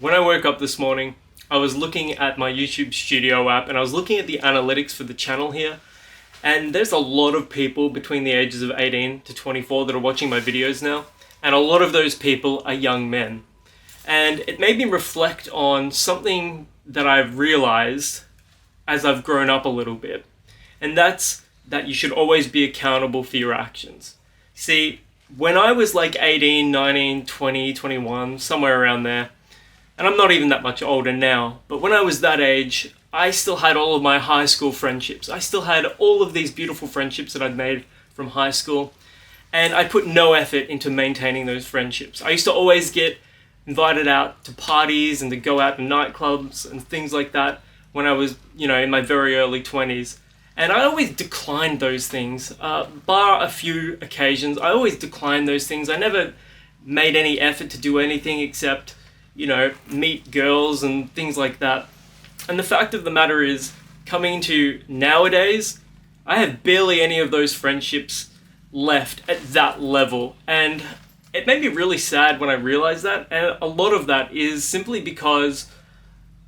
When I woke up this morning, I was looking at my YouTube Studio app and I was looking at the analytics for the channel here. And there's a lot of people between the ages of 18 to 24 that are watching my videos now. And a lot of those people are young men. And it made me reflect on something that I've realized as I've grown up a little bit. And that's that you should always be accountable for your actions. See, when I was like 18, 19, 20, 21, somewhere around there, and I'm not even that much older now, but when I was that age, I still had all of my high school friendships. I still had all of these beautiful friendships that I'd made from high school, and I put no effort into maintaining those friendships. I used to always get invited out to parties and to go out to nightclubs and things like that when I was, in my very early 20s. And I always declined those things, bar a few occasions. I always declined those things. I never made any effort to do anything except, meet girls and things like that. And the fact of the matter is, coming to nowadays, I have barely any of those friendships left at that level. And it made me really sad when I realized that. And a lot of that is simply because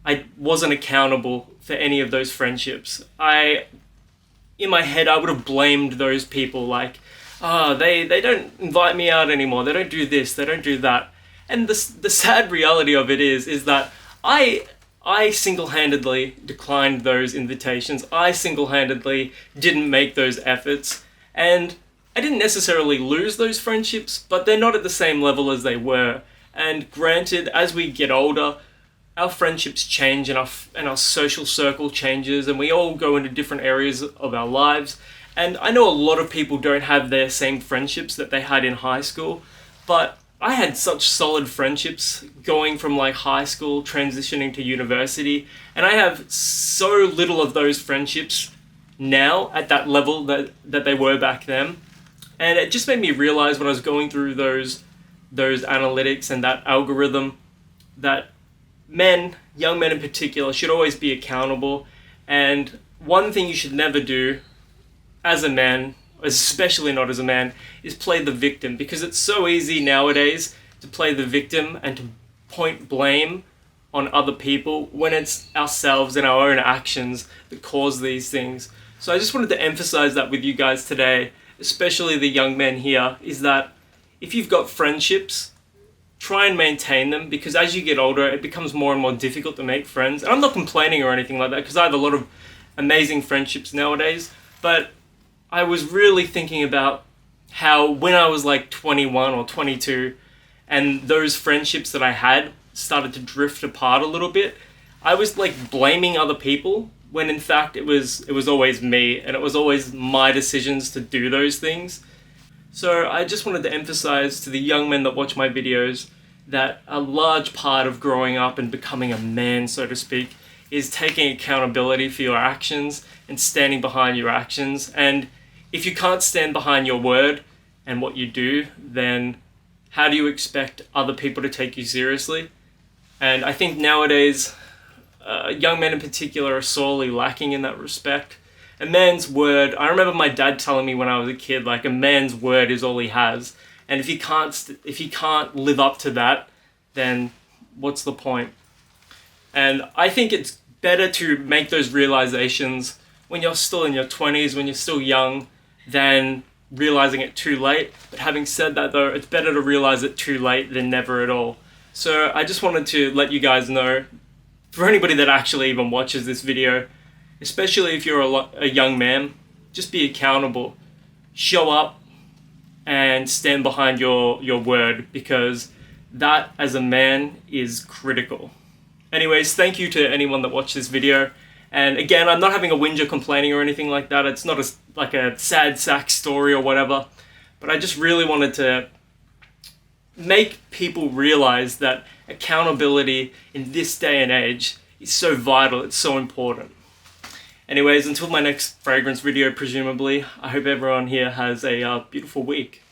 I wasn't accountable for any of those friendships. In my head, I would have blamed those people like, they don't invite me out anymore. They don't do this, they don't do that. And the sad reality of it is that I single-handedly declined those invitations. I single-handedly didn't make those efforts. And I didn't necessarily lose those friendships, but they're not at the same level as they were. And granted, as we get older, our friendships change and our social circle changes, and we all go into different areas of our lives. And I know a lot of people don't have their same friendships that they had in high school, but I had such solid friendships going from like high school transitioning to university, and I have so little of those friendships now at that level that they were back then. And it just made me realize when I was going through those analytics and that algorithm that young men in particular, should always be accountable. And one thing you should never do as a man, especially not as a man, is play the victim, because it's so easy nowadays to play the victim and to point blame on other people when it's ourselves and our own actions that cause these things. So I just wanted to emphasize that with you guys today, especially the young men here, is that if you've got friendships, try and maintain them, because as you get older, it becomes more and more difficult to make friends. And I'm not complaining or anything like that, because I have a lot of amazing friendships nowadays. But I was really thinking about how when I was like 21 or 22, and those friendships that I had started to drift apart a little bit, I was like blaming other people, when in fact it was always me, and it was always my decisions to do those things. So I just wanted to emphasize to the young men that watch my videos that a large part of growing up and becoming a man, so to speak, is taking accountability for your actions and standing behind your actions. And if you can't stand behind your word and what you do, then how do you expect other people to take you seriously? And I think nowadays, young men in particular are sorely lacking in that respect. A man's word, I remember my dad telling me when I was a kid, like, a man's word is all he has. And if he can't live up to that, then what's the point? And I think it's better to make those realizations when you're still in your 20s, when you're still young, than realizing it too late. But having said that though, it's better to realize it too late than never at all. So I just wanted to let you guys know, for anybody that actually even watches this video, especially if you're a young man, just be accountable. Show up and stand behind your word, because that as a man is critical. Anyways, thank you to anyone that watched this video. And again, I'm not having a whinge or complaining or anything like that. It's not like a sad sack story or whatever. But I just really wanted to make people realize that accountability in this day and age is so vital, it's so important. Anyways, until my next fragrance video, presumably, I hope everyone here has a beautiful week.